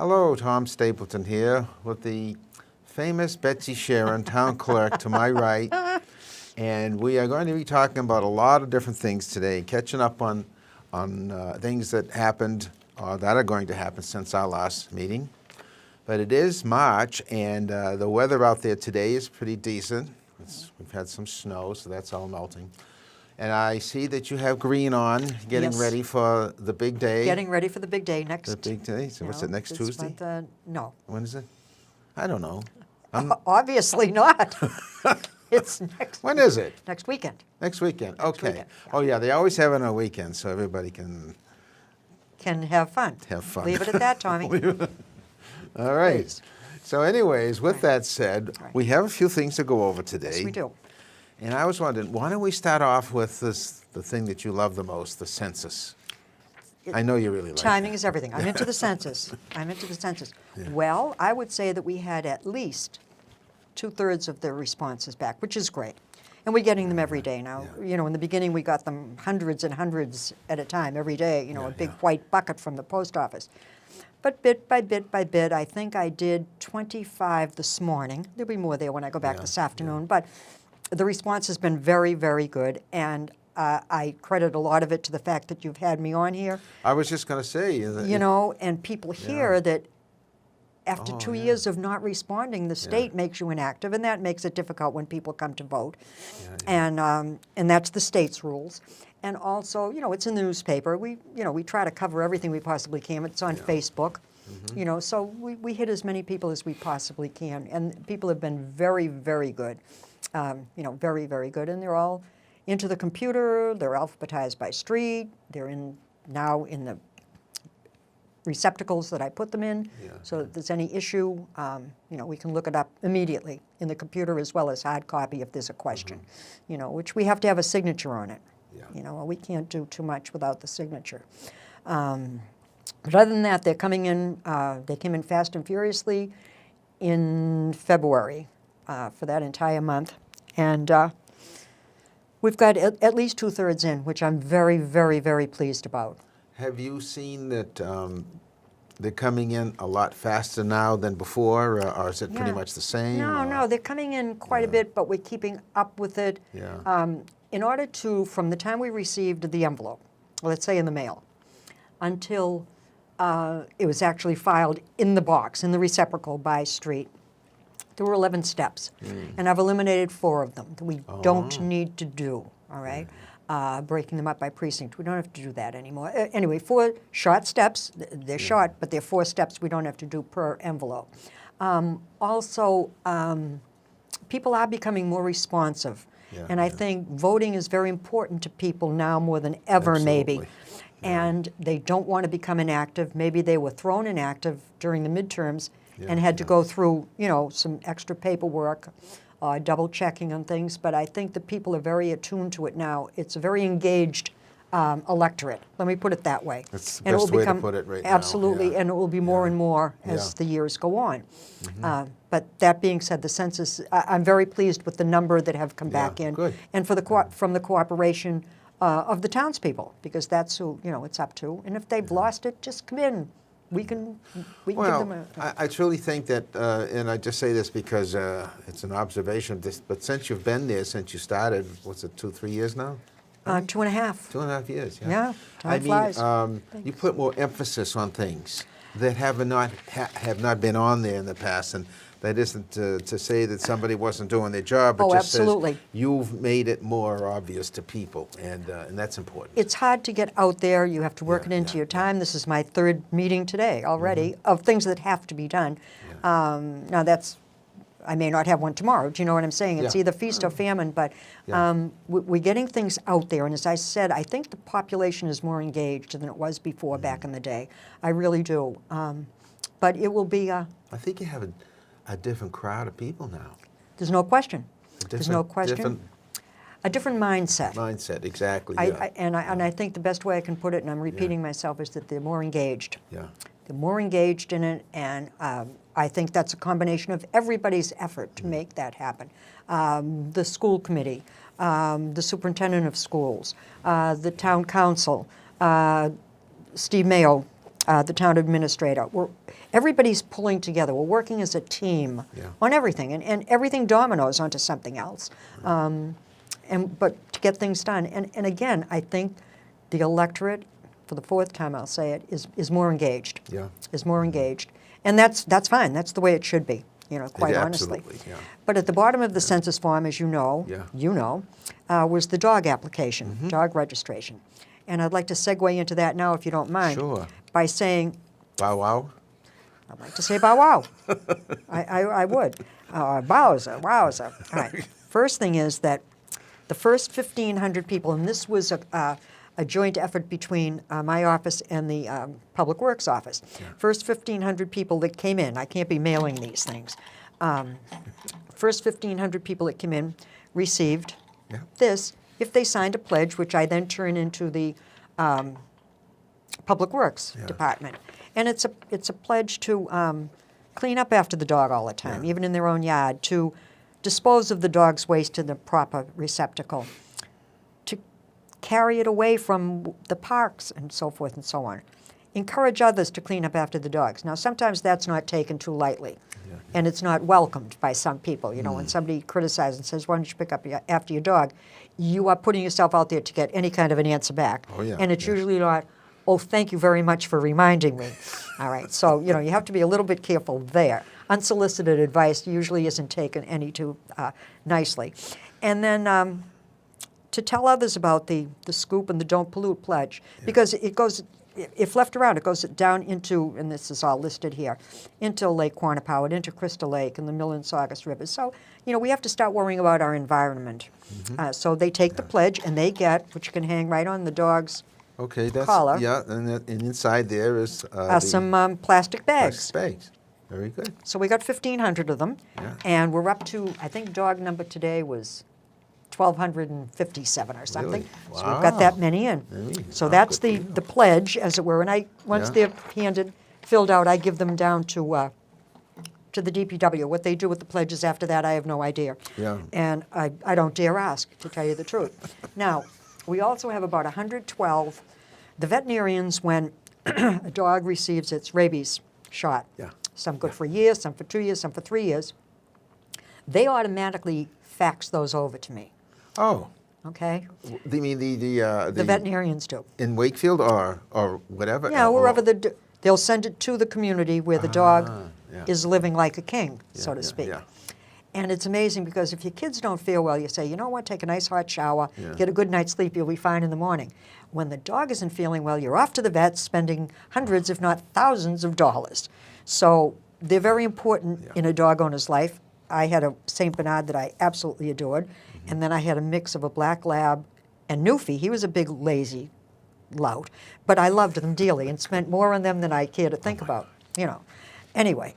Hello, Tom Stapleton here with the famous Betsy SHEERAN, town clerk, to my right. And we are going to be talking about a lot of different things today, catching up on things that happened or that are going to happen since our last meeting. But it is March, and the weather out there today is pretty decent. We've had some snow, so that's all melting. And I see that you have green on, getting ready for the big day. Getting ready for the big day next. The big day? So what's it, next Tuesday? Month, no. When is it? I don't know. Obviously not. It's next. When is it? Next weekend. Next weekend, okay. Weekend, yeah. Oh yeah, they always have it on a weekend, so everybody can have fun. have fun. Leave it at that, Tommy. All right. Please. So anyways, with that said, we have a few things to go over today. Yes, we do. And I was wondering, why don't we start off with the thing that you love the most, the census? I know you really like Timing that. is everything. I'm into the census. I'm into the census. Yeah. Well, I would say that we had at least 2/3 of the responses back, which is great. And we're getting them every day now. Yeah. You know, in the beginning we got them hundreds and hundreds at a time every day, you know, a big white bucket from the post office. But bit by bit by bit, I think I did 25 this morning. There'll be more there when I go back this afternoon. But the response has been very, very good, and I credit a lot of it to the fact that you've had me on here. I was just going to say. You know, and people hear that after 2 years of not responding, the state makes you inactive, and that makes it difficult when people come to vote. And that's the state's rules. And also, you know, it's in the newspaper. We try to cover everything we possibly can. It's on Facebook. You know, so we hit as many people as we possibly can, and people have been very, very good. You know, very, very good, and they're all into the computer. They're alphabetized by street. They're now in the receptacles that I put them in, so that if there's any issue, you know, we can look it up immediately in the computer as well as hard copy if there's a question. You know, which we have to have a signature on it. You know, we can't do too much without the signature. But other than that, they're coming in. They came in fast and furiously in February for that entire month. And we've got at least 2/3 in, which I'm very, very, very pleased about. Have you seen that they're coming in a lot faster now than before, or is it pretty much the same? No, they're coming in quite a bit, but we're keeping up with it. In order to, from the time we received the envelope, let's say in the mail, until it was actually filed in the box, in the receptacle by street, there were 11 steps, and I've eliminated 4 of them that we don't need to do, all right? Breaking them up by precinct. We don't have to do that anymore. Anyway, 4 short steps. They're short, but they're 4 steps we don't have to do per envelope. Also, people are becoming more responsive, and I think voting is very important to people now more than ever, maybe. And they don't want to become inactive. Maybe they were thrown inactive during the midterms and had to go through, you know, some extra paperwork, double checking on things. But I think that people are very attuned to it now. It's a very engaged electorate. Let me put it that way. That's the best way to put it right now. Absolutely, and it will be more and more as the years go on. But that being said, the census, I'm very pleased with the number that have come back in. Good. And for from the cooperation of the townspeople, because that's who, you know, it's up to. And if they've lost it, just come in. We can give them a... I truly think that, and I just say this because it's an observation, but since you've been there, since you started, what's it, 2-3 years now? 2.5. 2.5 years, Yeah, time flies. You put more emphasis on things that have not been on there in the past, and that isn't to say that somebody wasn't doing their job, but just absolutely. says you've made it more obvious to people, and that's important. It's hard to get out there. You have to work it into your time. This is my 3rd meeting today already of things that have to be done. Now I may not have one tomorrow. Do you know what I'm saying? It's either feast or famine, but we're getting things out there. And as I said, I think the population is more engaged than it was before back in the day. I really do. But it will be... I think you have a different crowd of people now. There's no question. There's no question. A different mindset. Mindset, exactly. And I think the best way I can put it, and I'm repeating myself, is that they're more engaged. They're more engaged in it, and I think that's a combination of everybody's effort to make that happen. The school committee, the superintendent of schools, the town council, Steve Mayo, the town administrator. Everybody's pulling together. We're working as a team on everything, and everything dominoes onto something else. But to get things done, and again, I think the electorate, for the fourth time I'll say it, is more engaged. Yeah. Is more engaged, and that's fine. That's the way it should be. Quite honestly. Absolutely, yeah. But at the bottom of the census form, as you know, was the dog application, dog registration. And I'd like to segue into that now, if you don't mind, by saying, Bow wow. I'd like to say bow wow. I would. Bowser, wowza. All right. First thing is that the first 1,500 people, and this was a joint effort between my office and the Public Works office. First 1,500 people that came in, I can't be mailing these things. First 1,500 people that came in received this if they signed a pledge, which I then turn into the Public Works Department. And it's a pledge to clean up after the dog all the time, even in their own yard, to dispose of the dog's waste in the proper receptacle, to carry it away from the parks and so forth and so on. Encourage others to clean up after the dogs. Now, sometimes that's not taken too lightly, and it's not welcomed by some people. When somebody criticizes and says, why don't you pick up after your dog, you are putting yourself out there to get any kind of an answer back. And it's usually not, oh, thank you very much for reminding me. All right, so, you have to be a little bit careful there. Unsolicited advice usually isn't taken any too nicely. And then to tell others about the scoop and the Don't Pollute pledge, because it goes, if left around, it goes down into, and this is all listed here, into Lake Quannapowitt, into Crystal Lake and the Mill and Saugus Rivers. So, we have to start worrying about our environment. So they take the pledge and they get, which you can hang right on the dog's collar. And inside there is some plastic bags. Plastic bags. Very good. So we got 1,500 of them, and we're up to, I think dog number today was 1,257 or something. Really? Wow. So we've got that many in. So that's the pledge, as it were. And once they're filled out, I give them down to the DPW. What they do with the pledges after that, I have no idea. And I don't dare ask, to tell you the truth. Now, we also have about 112. The veterinarians, when a dog receives its rabies shot, some good for a year, some for 2 years, some for 3 years, they automatically fax those over to me. Oh. Okay? You mean the veterinarians do. In Wakefield or whatever? Yeah, wherever they'll send it to the community where the dog is living like a king, so to speak. And it's amazing because if your kids don't feel well, you say, you know what, take a nice hot shower, get a good night's sleep, you'll be fine in the morning. When the dog isn't feeling well, you're off to the vet spending hundreds, if not thousands of dollars. So they're very important in a dog owner's life. I had a St. Bernard that I absolutely adored, and then I had a mix of a black lab and Newfie. He was a big, lazy lout, but I loved them dearly and spent more on them than I care to think about, Anyway.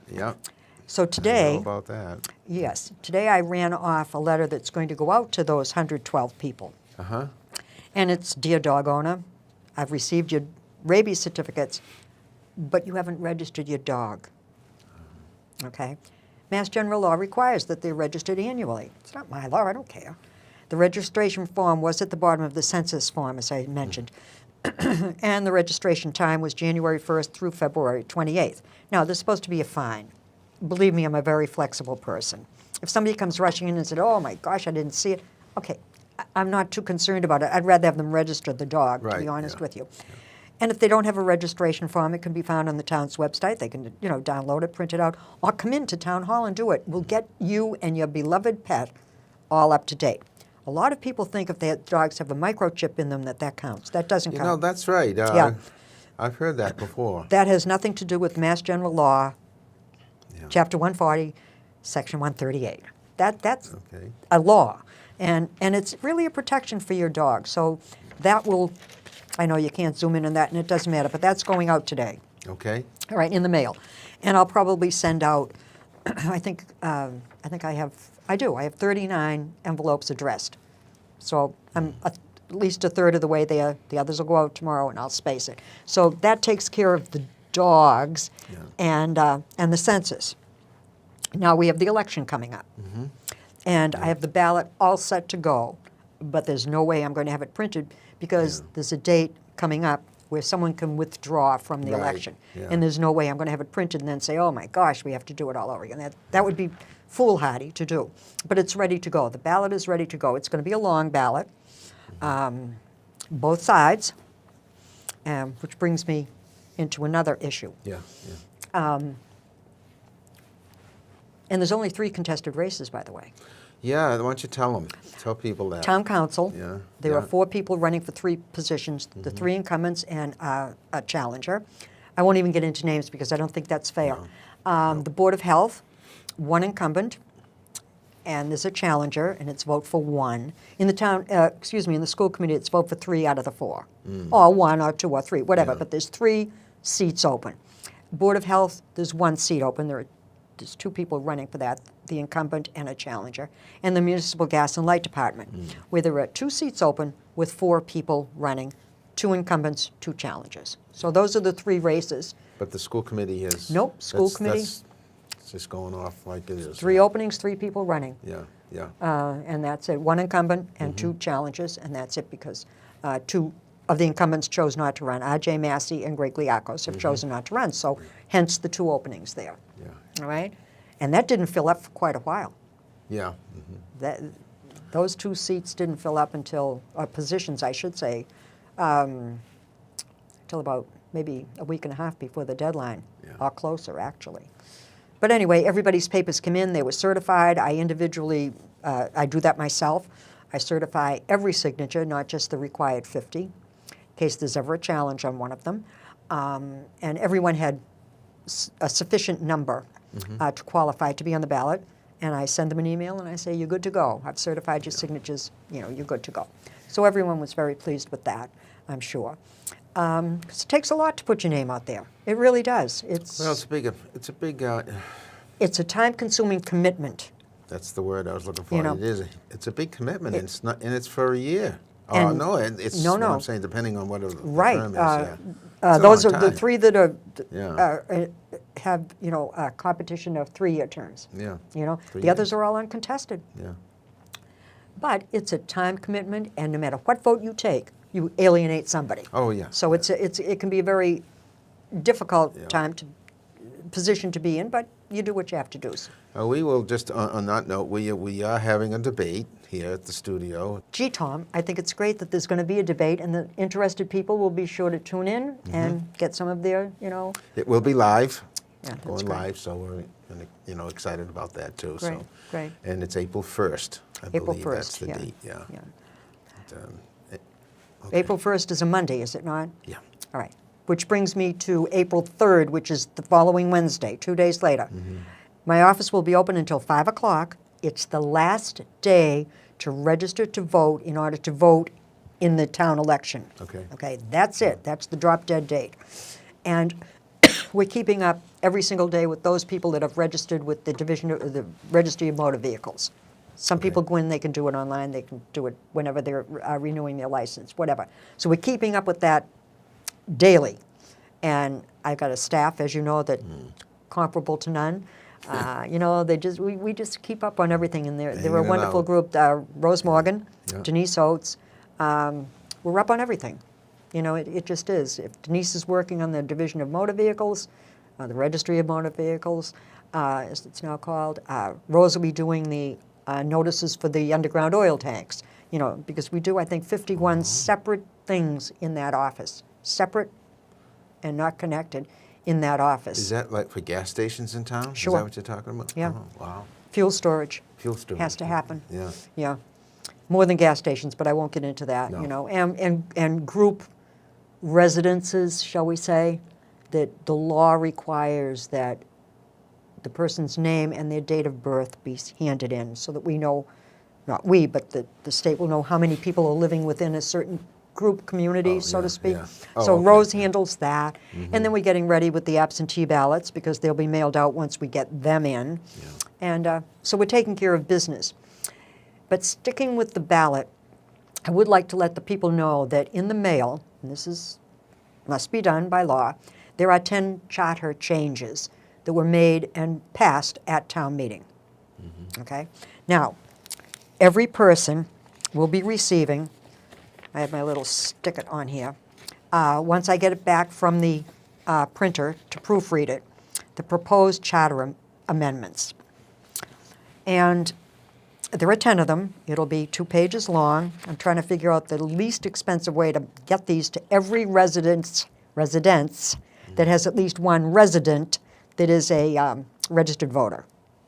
So today, I know about that. Yes, today I ran off a letter that's going to go out to those 112 people. And it's, dear dog owner, I've received your rabies certificates, but you haven't registered your dog. Okay? Mass General Law requires that they're registered annually. It's not my law, I don't care. The registration form was at the bottom of the census form, as I mentioned. And the registration time was January 1st through February 28th. Now, there's supposed to be a fine. Believe me, I'm a very flexible person. If somebody comes rushing in and said, oh my gosh, I didn't see it, okay, I'm not too concerned about it. I'd rather have them register the dog, to be honest with you. And if they don't have a registration form, it can be found on the town's website. They can, download it, print it out, or come into Town Hall and do it. We'll get you and your beloved pet all up to date. A lot of people think if their dogs have a microchip in them that counts. That doesn't count. That's right. I've heard that before. That has nothing to do with Mass General Law, Chapter 140, Section 138. That's a law. And it's really a protection for your dog. So that will, I know you can't zoom in on that, and it doesn't matter, but that's going out today. Okay. All right, in the mail. And I'll probably send out, I have 39 envelopes addressed. So I'm at least a third of the way there. The others will go out tomorrow, and I'll space it. So that takes care of the dogs and the census. Now we have the election coming up. And I have the ballot all set to go, but there's no way I'm going to have it printed because there's a date coming up where someone can withdraw from the Right, election. yeah. And there's no way I'm going to have it printed and then say, oh my gosh, we have to do it all over again. That would be foolhardy to do. But it's ready to go. The ballot is ready to go. It's going to be a long ballot, both sides, which brings me into another issue. Yeah, And there's only 3 contested races, by the way. yeah. Why don't you tell people that. Town council, Yeah, there are yeah. 4 people running for 3 positions, the 3 incumbents and a challenger. I won't even get into names because I don't think that's fair. The Board of Health, 1 incumbent, and there's a challenger, and it's vote for 1. In the town, in the school committee, it's vote for 3 out of the 4, or 1 or 2 or 3, whatever. Yeah. But there's 3 seats open. Board of Health, there's 1 seat open. There's 2 people running for that, the incumbent and a challenger. And the Municipal Gas and Light Department, where there are 2 seats open with 4 people running, 2 incumbents, 2 challengers. So those are the 3 races. But the school committee is. Nope, school committee. That's just going off like it is. 3 openings, 3 people running. Yeah, yeah. And that's it. 1 incumbent and 2 challengers, and that's it because 2 of the incumbents chose not to run. R.J. Massey and Greg Liakos have chosen not to run, so hence the 2 openings there. Yeah. All right? And that didn't fill up for quite a while. Yeah. Those 2 seats didn't fill up until, positions I should say, till about maybe a week and a half before the deadline, or closer actually. But anyway, everybody's papers come in, they were certified. I individually, I do that myself. I certify every signature, not just the required 50, in case there's ever a challenge on one of them. And everyone had a sufficient number to qualify to be on the ballot. And I send them an email and I say, you're good to go. I've certified your signatures, you're good to go. So everyone was very pleased with that, I'm sure. 'Cause it takes a lot to put your name out there. It really does. Well, it's a big. It's a time-consuming commitment. That's the word I was looking for. You know, it is. It's a big commitment. It's not, and it's for a year. And- No, it's no, what no. I'm saying, depending on what the Right. term is. Yeah. It's a Those long are the time. 3 that are Yeah. have a competition of 3-year terms. Yeah. 3 The others years. are all uncontested. Yeah. But it's a time commitment, and no matter what vote you take, you alienate somebody. Oh, yeah. So it can be a very difficult position to be in, but you do what you have to do. We will just on that note, we are having a debate here at the studio. Gee, Tom, I think it's great that there's going to be a debate, and the interested people will be sure to tune in and get some of their, It will be live. Yeah, that's Going great. live, so we're excited about that too. Great, So. great. And it's April 1st. I April believe 1st, that's the yeah. date. Yeah. Yeah. And, okay. April 1st is a Monday, is it not? Yeah. All right. Which brings me to April 3rd, which is the following Wednesday, 2 days later. My office will be open until 5 o'clock. It's the last day to register to vote in order to vote in the town election. Okay. Okay, that's it. That's the drop-dead date. And we're keeping up every single day with those people that have registered with the the Registry of Motor Vehicles. Some people go in, they can do it online, they can do it whenever they're renewing their license, whatever. So we're keeping up with that daily. And I've got a staff, as you know, that comparable to none. We just keep up on everything, and they're a Hanging it wonderful out. group. Rose Morgan, Yeah. Denise Oates, we're up on everything. It just is. If Denise is working on the Division of Motor Vehicles, the Registry of Motor Vehicles, as it's now called, Rose will be doing the notices for the underground oil tanks. Because we do, I think, 51 separate things in that office, separate and not connected in that office. Is that like for gas stations in town? Sure. Is that what you're talking about? Yeah. Oh, wow. Fuel storage Fuel storage. has to happen. Yeah. Yeah, more than gas stations, but I won't get into that. No. And group residences, shall we say, that the law requires that the person's name and their date of birth be handed in, so that we know, not we, but the state will know how many people are living within a certain group community, so to speak. yeah. Oh, So okay. Rose handles that, and then we're getting ready with the absentee ballots because they'll be mailed out once we get them in. Yeah. And so we're taking care of business. But sticking with the ballot, I would like to let the people know that in the mail, and this must be done by law, there are 10 charter changes that were made and passed at town meeting. Okay? Now, every person will be receiving, I have my little stick-it on here, once I get it back from the printer to proofread it, the proposed charter amendments. And there are 10 of them. It'll be 2 pages long. I'm trying to figure out the least expensive way to get these to every residence that has at least one resident that is a registered voter.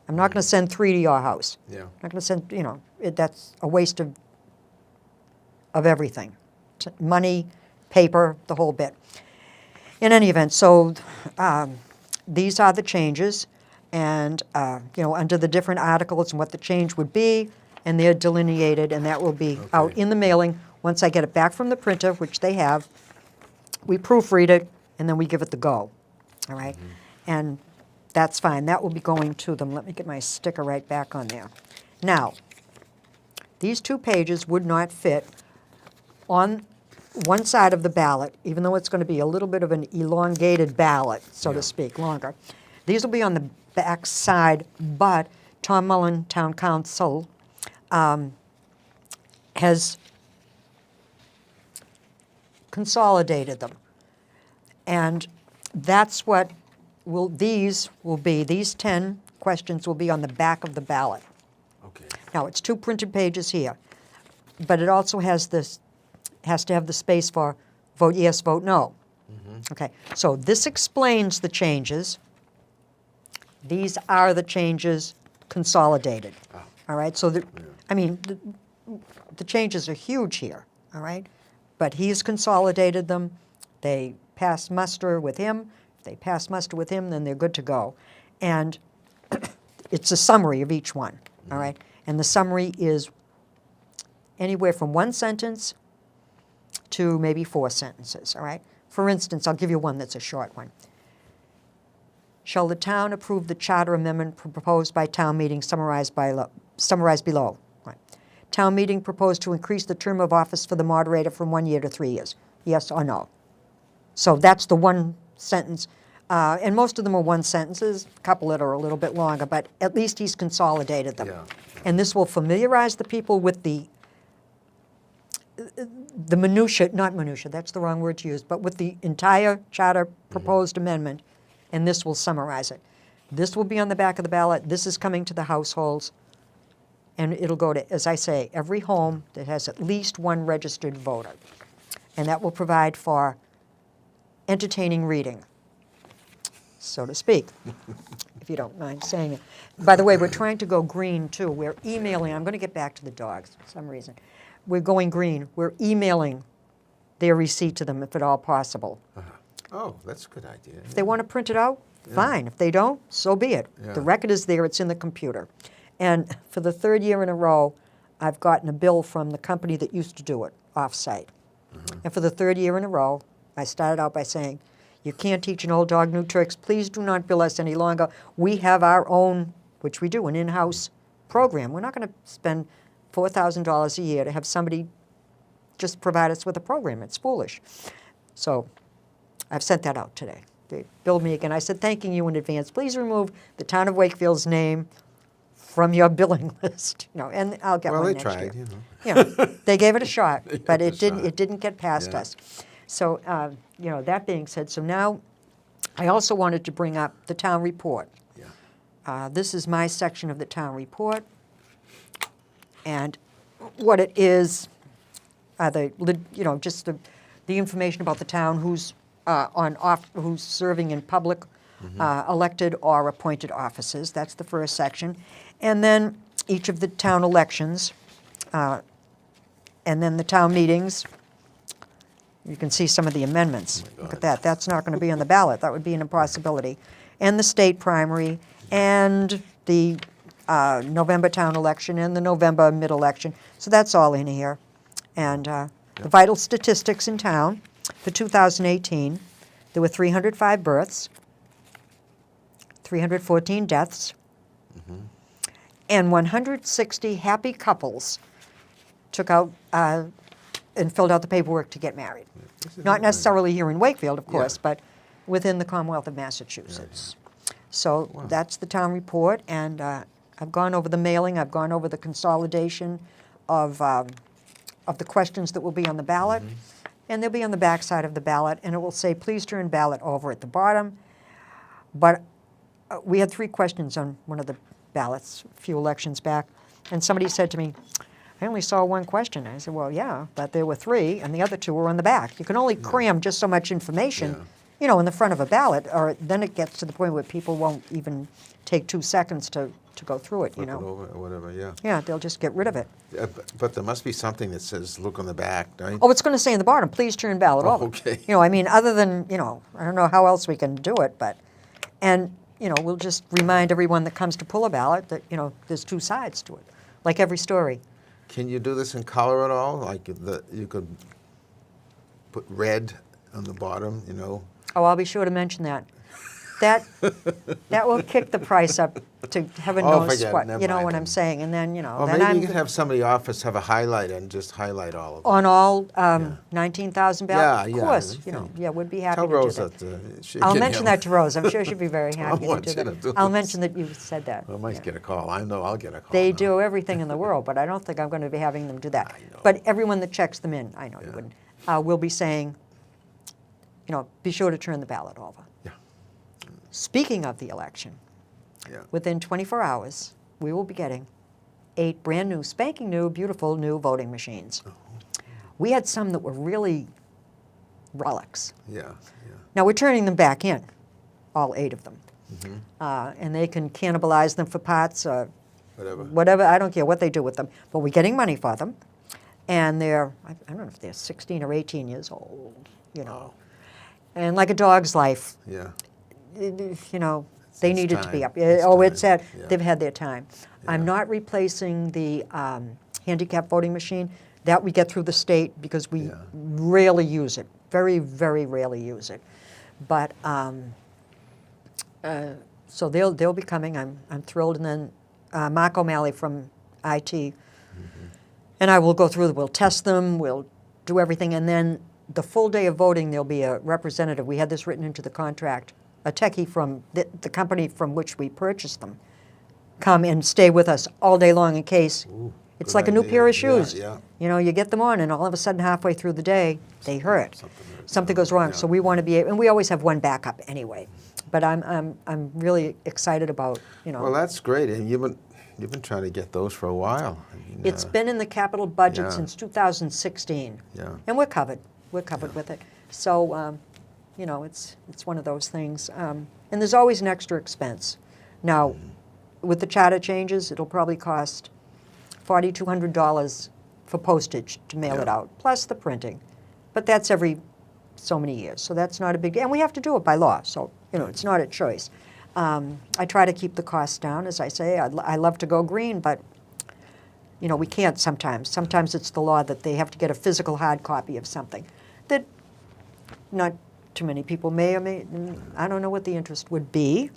I'm not going to send 3 to your house. Yeah. I'm not going to send, you know, that's a waste of everything. Money, paper, the whole bit. In any event, so these are the changes. And, you know, under the different articles and what the change would be, and they're delineated, and that will be out in the mailing. Once I get it back from the printer, which they have, we proofread it, and then we give it the go, all right? And that's fine. That will be going to them. Let me get my sticker right back on there. Now, these 2 pages would not fit on one side of the ballot, even though it's going to be a little bit of an elongated ballot, so to speak, longer. These will be on the back side, but Tom Mullen, Town Council, has consolidated them. And that's what these 10 questions will be on the back of the ballot. Okay. Now, it's 2 printed pages here, but it also has to have the space for vote yes, vote no. Okay, so this explains the changes. These are the changes consolidated. All right, so I mean, the changes are huge here, all right? But he's consolidated them. They pass muster with him. If they pass muster with him, then they're good to go. And it's a summary of each one, all right? And the summary is anywhere from 1 sentence to maybe 4 sentences, all right? For instance, I'll give you one that's a short one. Shall the town approve the charter amendment proposed by town meeting summarized below? Right. Town meeting proposed to increase the term of office for the moderator from 1 year to 3 years. Yes or no? So that's the 1 sentence. And most of them are 1 sentences, a couple that are a little bit longer, but at least he's consolidated them. Yeah. And this will familiarize the people with the minutia, not minutia, that's the wrong word to use, but with the entire charter proposed amendment, and this will summarize it. This will be on the back of the ballot. This is coming to the households, and it'll go to, as I say, every home that has at least 1 registered voter. And that will provide for entertaining reading, so to speak, if you don't mind saying it. By the way, we're trying to go green, too. We're emailing. I'm going to get back to the dogs for some reason. We're going green. We're emailing their receipt to them if at all possible. Oh, that's a good idea. If they want to print it out, fine. If they don't, so be it. Yeah. The record is there. It's in the computer. And for the 3rd year in a row, I've gotten a bill from the company that used to do it off-site. And for the 3rd year in a row, I started out by saying, you can't teach an old dog new tricks. Please do not bill us any longer. We have our own, which we do, an in-house program. We're not going to spend $4,000 a year to have somebody just provide us with a program. It's foolish. So I've sent that out today. They billed me again. I said, thanking you in advance. Please remove the town of Wakefield's name from your billing list. You know, and I'll get one next year. Well, they tried, you know. Yeah, they gave it a shot, but it a didn't get past Yeah. us. So, you know, that being said, so now I also wanted to bring up the town report. Yeah. This is my section of the town report. And what it is, just the information about the town, who's who's serving in public, elected or appointed offices. That's the first section. And then each of the town elections, and then the town meetings. You can see some of the amendments. Look at that. That's not going to be on the ballot. That would be an impossibility. And the state primary, and the November town election, and the November mid-election. So that's all in here. And the vital statistics in town for 2018, there were 305 births, 314 deaths, and 160 happy couples took out and filled out the paperwork to get married. Not necessarily here in Wakefield, of course, but within the Commonwealth of Massachusetts. So that's the town report, and I've gone over the mailing, I've gone over the consolidation of the questions that will be on the ballot, and they'll be on the back side of the ballot, and it will say, please turn ballot over at the bottom. But we had 3 questions on one of the ballots a few elections back, and somebody said to me, I only saw 1 question. I said, well, yeah, but there were 3, and the other 2 were on the back. You can only cram just so much information, you know, in the front of a ballot, or then it gets to the point where people won't even take 2 seconds to go through it, you Flip it know. over or whatever, yeah. Yeah, they'll just get rid of it. But there must be something that says, look on the back, right? Oh, it's going to say in the bottom, please turn ballot over. Okay. You know, I mean, other than, you know, I don't know how else we can do it, but, and, you know, we'll just remind everyone that comes to pull a ballot that, you know, there's 2 sides to it, like every story. Can you do this in color at all? Like you could put red on the bottom, you know? Oh, I'll be sure to mention that. That will kick the price up to heaven Oh, knows forget it. what, Never you know mind what then. I'm saying, and then, you know, Or then maybe I'm you could have somebody in the office have a highlighter and just highlight all of them. on all 19,000 ballots. Yeah, Of yeah, course, I you know, think. yeah, we'd be happy Tell to do Rose that. that she I'll can mention have- that to Rose. I'm sure she'd be very happy to want do you to that. do I'll this. mention that you said that. I might yeah. get a call. I know I'll get a call. They now. do everything in the world, but I don't think I'm going to be having them do that. I know. But everyone that checks them in, I know you Yeah. wouldn't, will be saying, you know, be sure to turn the ballot over. Yeah. Speaking of the election, Yeah. within 24 hours, we will be getting 8 brand new, spanking new, beautiful new voting machines. We had some that were really relics. Yeah. Yeah. Now we're turning them back in, all 8 of them. Mm-hmm. And they can cannibalize them for parts or Whatever. whatever, I don't care what they do with them. But we're getting money for them. And they're, I don't know if they're 16 or 18 years old, you know. Oh. And like a dog's life, Yeah. you know, they It's needed to be time. up. It's Oh, it's time. at, Yeah. they've had their time. I'm Yeah. not replacing the handicap voting machine. That we get through the state because we Yeah. rarely use it, very, very rarely use it. But, so they'll be coming. I'm thrilled. And then Mark O'Malley from IT, and I will go through, we'll test them, we'll do everything, and then the full day of voting, there'll be a representative. We had this written into the contract, a techie from the company from which we purchased them, come and stay with us all day long in case. Ooh, It's good like a new idea. pair of Yeah, shoes. yeah. You know, you get them on, and all of a sudden, halfway through the day, they hurt. Something goes wrong. Yeah. So we want to be able, and we always have one backup anyway. But I'm really excited about, you know. Well, that's great. And you've been trying to get those for a while. I mean, It's been in the capital budget yeah. since 2016. Yeah. And we're covered. We're covered with it. So, you know, it's one of those things. And there's always an extra expense. Now, with the charter changes, it'll probably cost $4,200 for postage to mail it Yeah. out, plus the printing. But that's every so many years, so that's not a big, and we have to do it by law, so, you know, it's not a choice. I try to keep the costs down, as I say. I love to go green, but, you know, we can't sometimes. Sometimes it's the law that they have to get a physical hard copy of something that not too many people may or may, I don't know what the interest would be,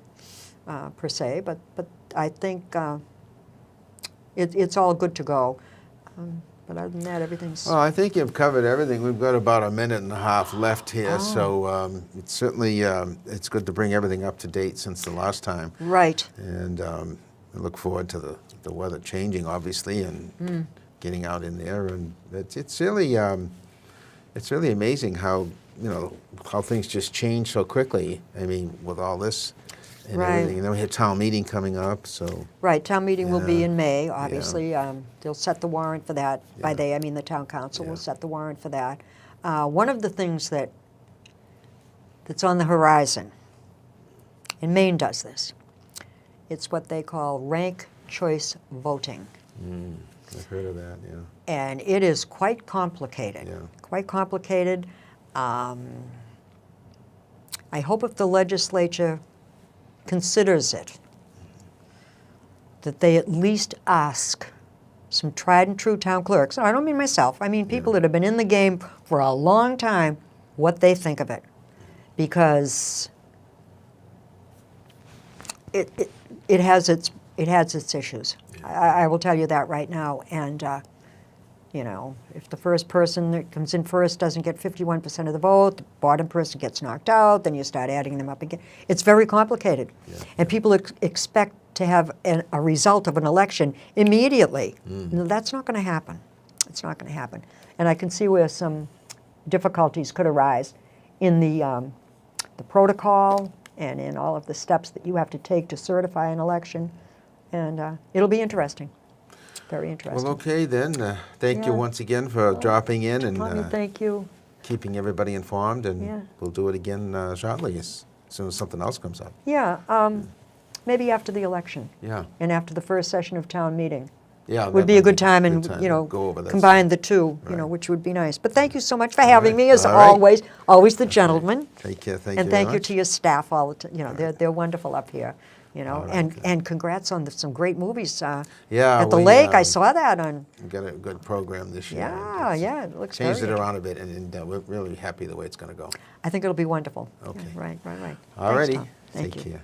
per se, but I think it's all good to go. But other than that, everything's... Well, I think you've covered everything. We've got about a minute and a half left here, so it's certainly it's good to bring everything up to date since the last time. Right. And I look forward to the weather changing, obviously, and getting out in there. And it's really amazing how, you know, how things just change so quickly. I mean, with all this and Right. everything. And then we have town meeting coming up, so Right, town meeting will be Yeah. in May, obviously. They'll set the warrant for that. By Yeah. they, I mean the town council will Yeah. set the warrant for that. One of the things that's on the horizon, and Maine does this, it's what they call rank choice voting. I've heard of that, yeah. And it is quite complicated. Yeah. Quite complicated. I hope if the legislature considers it, that they at least ask some tried and true town clerks, I don't mean myself, I mean people that have been in the game for a long time, what they think of it. Because it has its issues. I will tell you that right now. And you know, if the first person that comes in first doesn't get 51% of the vote, the bottom person gets knocked out, then you start adding them up again. It's very complicated. Yeah. And people expect to have a result of an election immediately. No, that's not going to happen. It's not going to happen. And I can see where some difficulties could arise in the protocol and in all of the steps that you have to take to certify an election. And it'll be interesting, very interesting. Well, okay then. Thank you Yeah. once again for dropping in and Tommy, thank you. keeping everybody informed, and Yeah. we'll do it again shortly as soon as something else comes up. Yeah, maybe after the election Yeah. and after the first session of town meeting. Yeah, Would that be a might good time and, good you know, to go over this. combine the two, you know, Right. which would be nice. But thank you so much for having right, me, as all right. always. Always the gentleman. Take care. Thank And you thank very you much. to your staff all the time. You know, they're wonderful up here, you know. All right, And good. and congrats on some great movies Yeah, at the we, lake. I saw that on. We got a good program this year. and Yeah, it's yeah, it looks changed it very. around a bit, and we're really happy the way it's going to go. I think it'll be wonderful. Yeah, Okay. right. All Thanks, righty. Tom. Thank Take you. care.